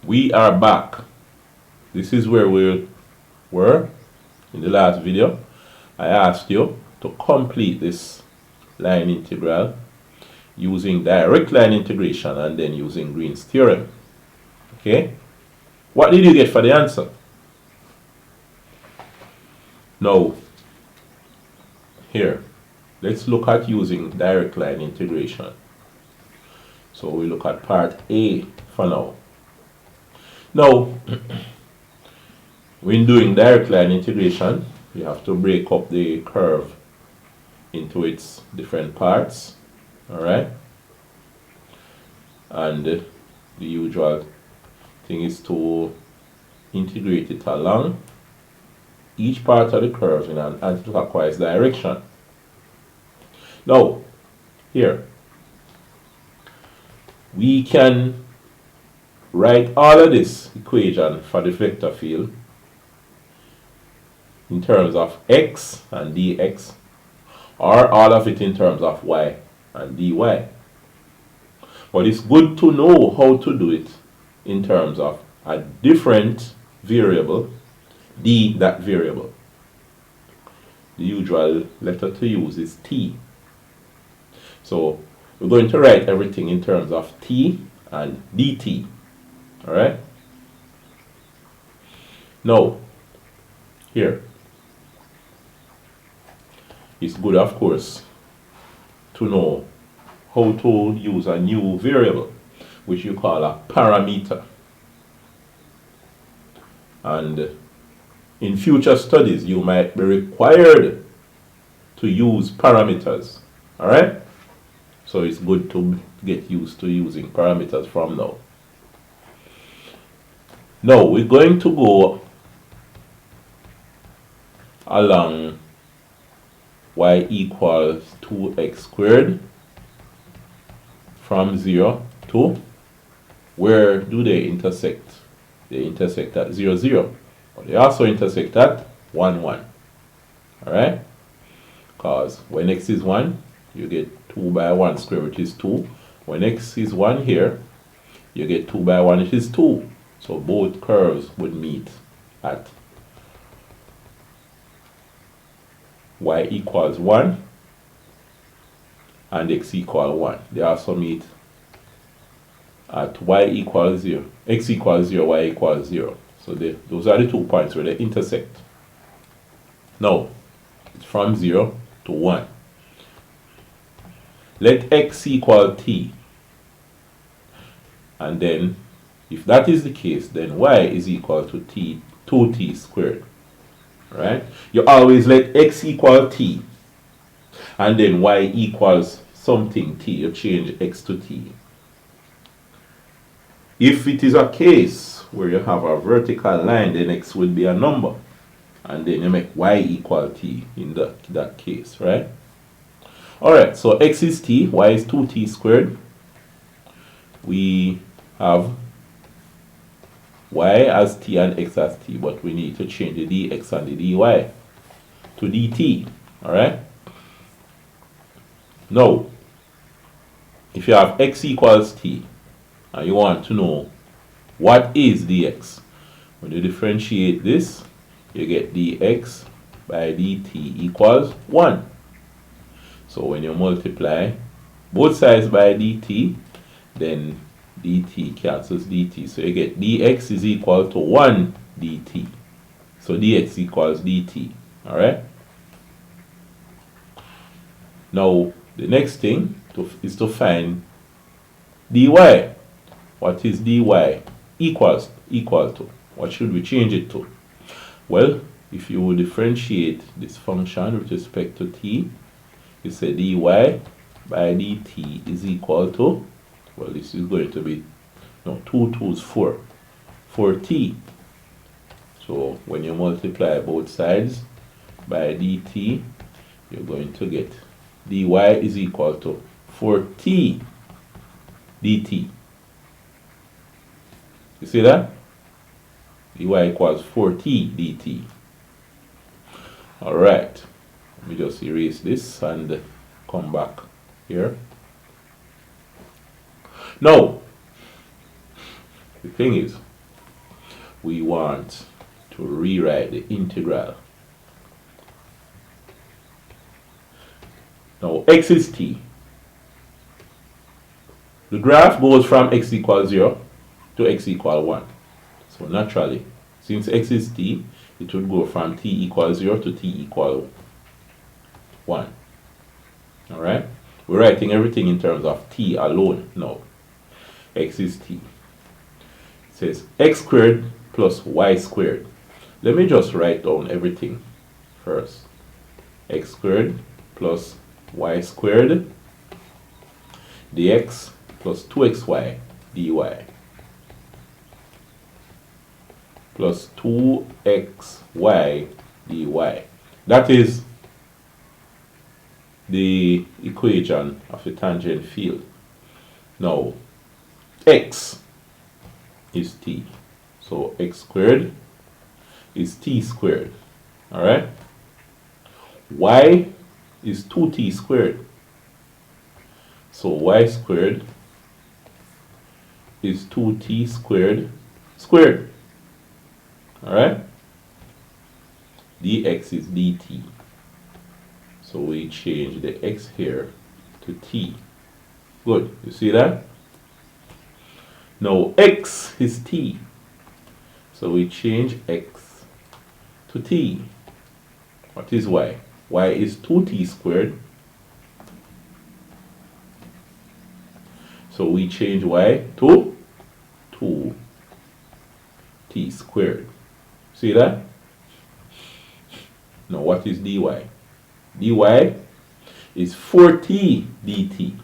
We are back. This is where we were in the last video. I asked you to complete this line integral using direct line integration and then using Green's theorem. Okay? What did you get for the answer? Now, here, let's look at using direct line integration. So we look at part A for now. Now, when doing direct line integration, you have to break up the curve into its different parts. Alright? And the usual thing is to integrate it along each part of the curve in an anti-clockwise direction. Now, here, we can write all of this equation for the vector field in terms of x and dx, or all of it in terms of y and dy. But it's good to know how to do it in terms of a different variable, d that variable. The usual letter to use is t. So we're going to write everything in terms of t and dt. Alright? Now, here, it's good, of course, to know how to use a new variable, which you call a parameter. And in future studies, you might be required to use parameters. Alright? So it's good to get used to using parameters from now. Now we're going to go along y equals 2x squared from 0 to, where do they intersect? They intersect at 0, 0. But they also intersect at 1, 1. Alright? Because when x is 1, you get 2 by 1 square, which is 2. When x is 1 here, you get 2 by 1, which is 2. So both curves would meet at y equals 1 and x equals 1. They also meet at y equals 0, x equals 0, y equals 0. So those are the 2 points where they intersect. Now, it's from 0 to 1. Let x equal t. And then, if that is the case, then y is equal to t, 2t squared. Right? You always let x equal t. And then y equals something t. You change x to t. If it is a case where you have a vertical line, then x would be a number. And then you make y equal t in that case, right? Alright, so x is t, y is 2t squared. We have y as t and x as t, but we need to change the dx and the dy to dt. Alright? Now, if you have x equals t, and you want to know what is dx, when you differentiate this, you get dx by dt equals 1. So when you multiply both sides by dt, then dt cancels dt. So you get dx is equal to 1 dt. So dx equals dt. Alright? Now, the next thing is to find dy. What is dy equal to? What should we change it to? Well, if you will differentiate this function with respect to t, you say dy by dt is equal to, well, this is going to be, no, 2 2's 4. 4t. So when you multiply both sides by dt, you're going to get dy is equal to 4t dt. You see that? dy equals 4t dt. Alright. Let me just erase this and come back here. Now, the thing is, we want to rewrite the integral. Now x is t. The graph goes from x equals 0 to x equals 1. So naturally, since x is t, it would go from t equals 0 to t equals 1. Alright? We're writing everything in terms of t alone now. X is t. It says x squared plus y squared. Let me just write down everything first. X squared plus y squared dx plus 2xy dy plus 2xy dy. That is the equation of the tangent field. Now, x is t. So x squared is t squared. Alright? Y is 2t squared. So y squared is 2t squared squared. Alright? Dx is dt. So we change the x here to t. Good. You see that? Now x is t. So we change x to t. What is y? Y is 2t squared. So we change y to 2t squared. See that? Now what is dy? Dy is 4t dt.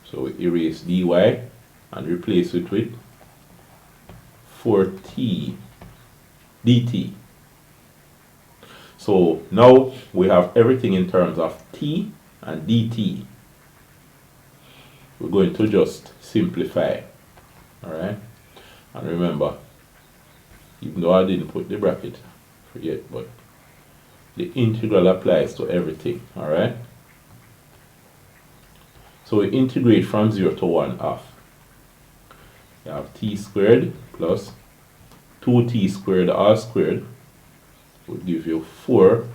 So we erase dy and replace it with 4t dt. So now we have everything in terms of t and dt. We're going to just simplify. Alright? And remember, even though I didn't put the bracket for yet, but the integral applies to everything. Alright? So we integrate from 0 to 1 off. You have t squared plus 2t squared all squared would give you 4t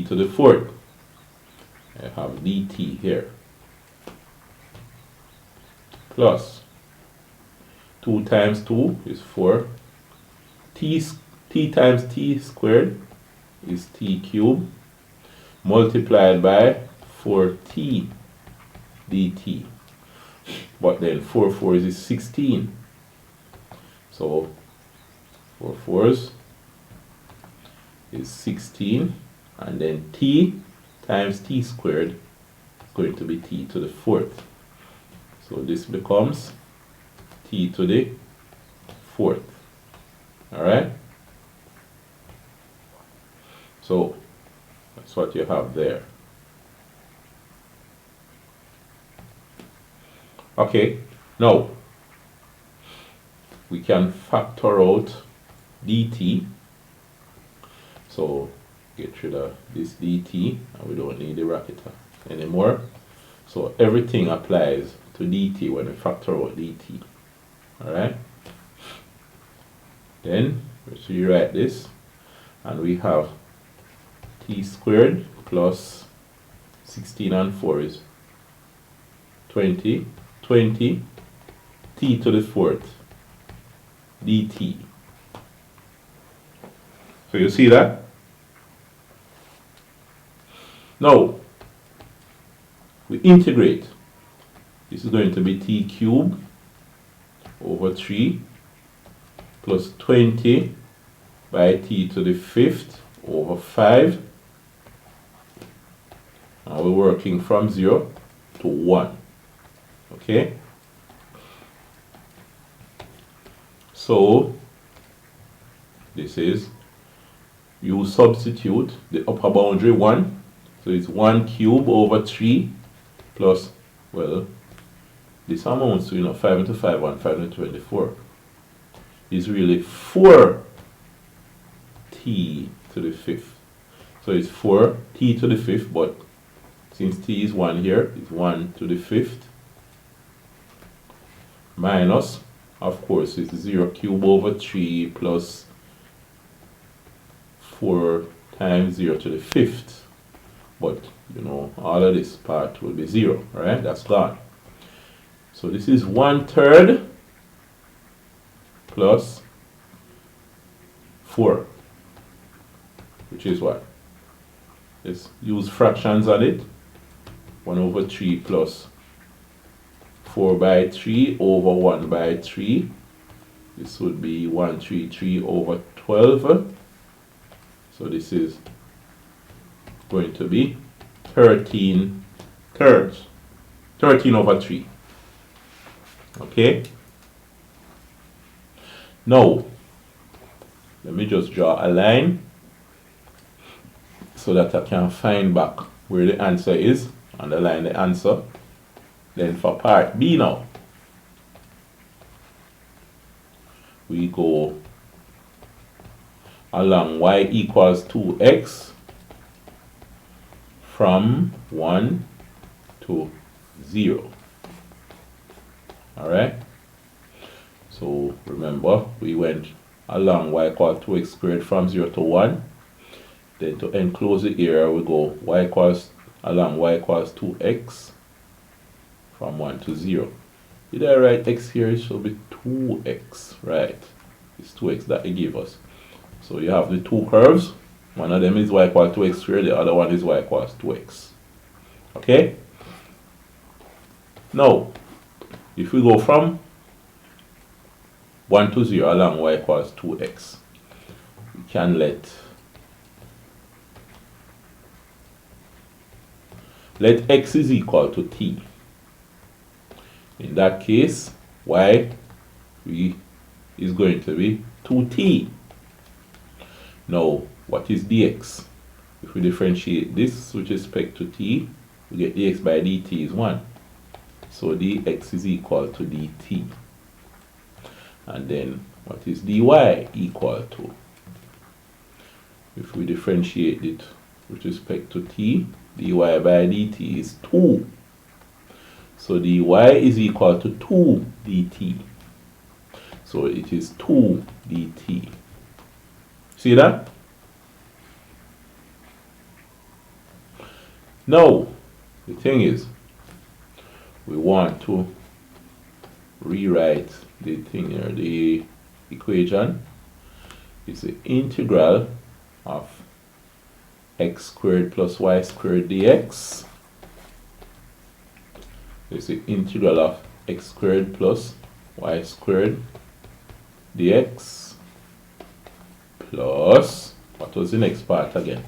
to the 4th. I have dt here plus 2 times 2 is 4. T times t squared is t cubed multiplied by 4t dt. But then 4 4s is 16. So 4 4s is 16, and then t times t squared is going to be t to the 4th. So this becomes t to the 4th. Alright? So that's what you have there. Okay, now we can factor out dt. So get rid of this dt, and we don't need the bracket anymore. So everything applies to dt when we factor out dt. Alright? Then let's rewrite this, and we have t squared plus 16 and 4 is 20. 20 t to the 4th dt. So you see that? Now we integrate. This is going to be t cubed over 3 plus 20 by t to the 5th over 5. And we're working from 0 to 1. Okay? So this is, you substitute the upper boundary 1. So it's 1 cube over 3 plus, well, this amounts to, 5 into 5, 1, 5 into 24. Is really 4t to the 5th. So it's 4t to the 5th, but since t is 1 here, it's 1 to the 5th minus, of course, it's 0 cubed over 3 plus 4 times 0 to the 5th. But, you know, all of this part will be 0, right? That's gone. So this is 1/3 plus 4, which is what? Let's use fractions on it. 1 over 3 plus 4 by 3 over 1 by 3. This would be 133 over 12. So this is going to be 13 thirds. 13 over 3. Okay? Now, let me just draw a line so that I can find back where the answer is. Underline the answer. Then for part B now, we go along y equals 2x from 1 to 0. Alright? So remember, we went along y equals 2x squared from 0 to 1. Then to enclose the area, we go along y equals 2x from 1 to 0. Did I write x here? It should be 2x, right? It's 2x that it gave us. So you have the two curves. One of them is y equals 2x squared, the other one is y equals 2x. Okay? Now, if we go from 1 to 0 along y equals 2x, we can let x is equal to t. In that case, y is going to be 2t. Now, what is dx? If we differentiate this with respect to t, we get dx by dt is 1. So dx is equal to dt. And then, what is dy equal to? If we differentiate it with respect to t, dy by dt is 2. So dy is equal to 2 dt. So it is 2 dt. See that? Now, the thing is, we want to rewrite the thing here. The equation is the integral of x squared plus y squared dx. It's the integral of x squared plus y squared dx plus, what was the next part again?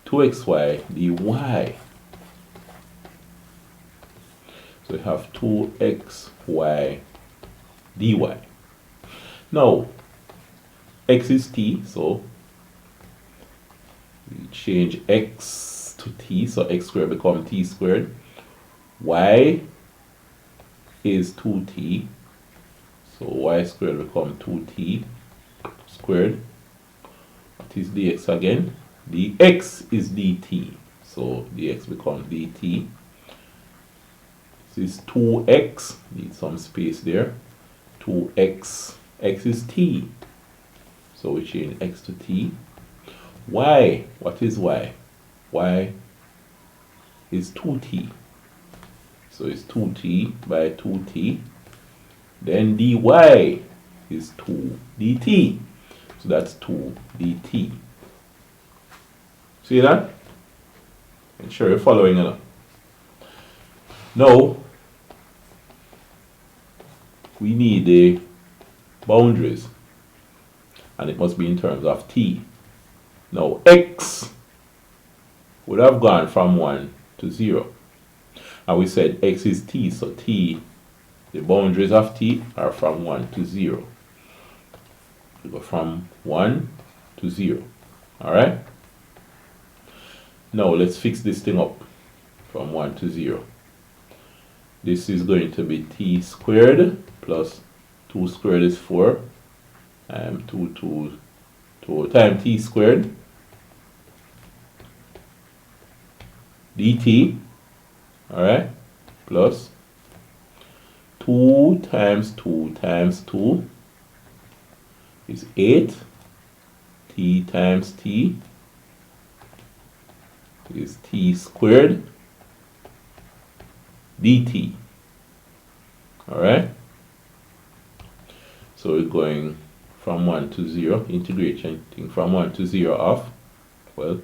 2xy dy. So we have 2xy dy. Now, x is t, so we change x to t, so x squared becomes t squared. Y is 2t, so y squared becomes 2t squared. What is dx again? Dx is dt, so dx becomes dt. This is 2x, need some space there. 2x, x is t, so we change x to t. Y, what is y? Y is 2t, so it's 2t by 2t. Then dy is 2 dt, so that's 2 dt. See that? I'm sure you're following it. Now, we need the boundaries, and it must be in terms of t. Now, x would have gone from 1 to 0. And we said x is t, so t, the boundaries of t are from 1 to 0. We go from 1 to 0. Alright? Now, let's fix this thing up from 1 to 0. This is going to be t squared plus 2 squared is 4. 2 times t squared dt, alright, plus 2 times 2 times 2 is 8. T times t is t squared dt. Alright? So we're going from 1 to 0, integration from 1 to 0 of, well,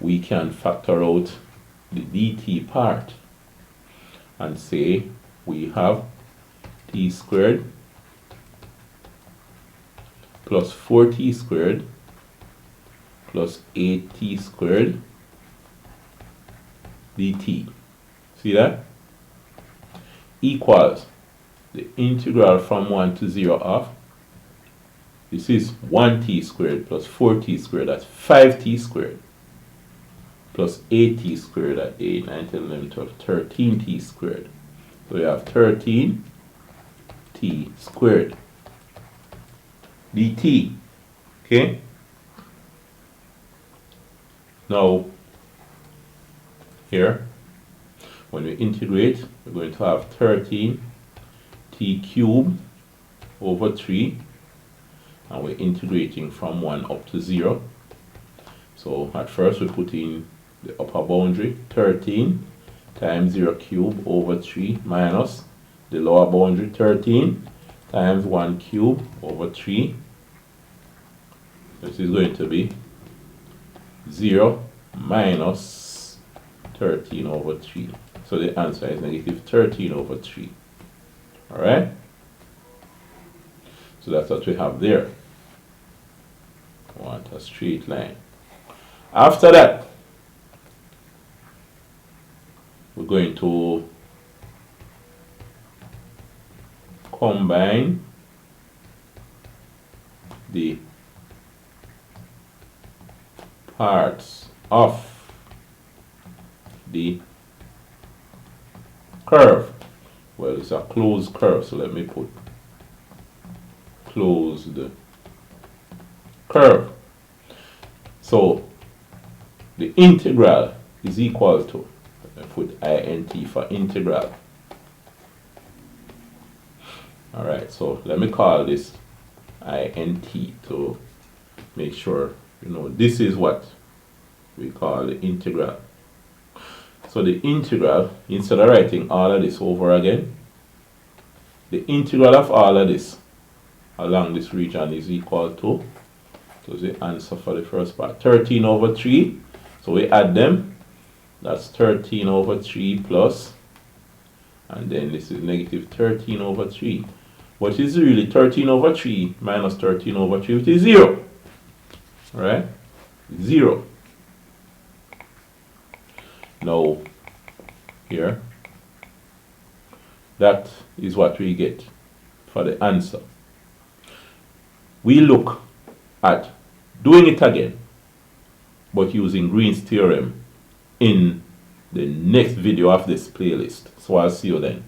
we can factor out the dt part and say we have t squared plus 4t squared plus 8t squared dt. See that? Equals the integral from 1 to 0 of, this is 1t squared plus 4t squared, that's 5t squared, plus 8t squared at 8, 9, 10, 11, 12, 13t squared. So we have 13t squared dt. Okay? Now, here, when we integrate, we're going to have 13t cubed over 3, and we're integrating from 1 up to 0. So at first we put in the upper boundary, 13 times 0 cubed over 3 minus the lower boundary, 13 times 1 cubed over 3. This is going to be 0 minus 13 over 3. So the answer is negative 13 over 3. Alright? So that's what we have there. We want a straight line. After that, we're going to combine the parts of the curve. Well, it's a closed curve, so let me put closed curve. So the integral is equal to, let me put int for integral. Alright, so let me call this int to make sure you know this is what we call the integral. So the integral, instead of writing all of this over again, the integral of all of this along this region is equal to, so the answer for the first part, 13 over 3. So we add them, that's 13 over 3 plus, and then this is negative 13 over 3. What is really 13 over 3 minus 13 over 3, which is 0. Right? 0. Now, here, that is what we get for the answer. We look at doing it again, but using Green's theorem in the next video of this playlist. So I'll see you then.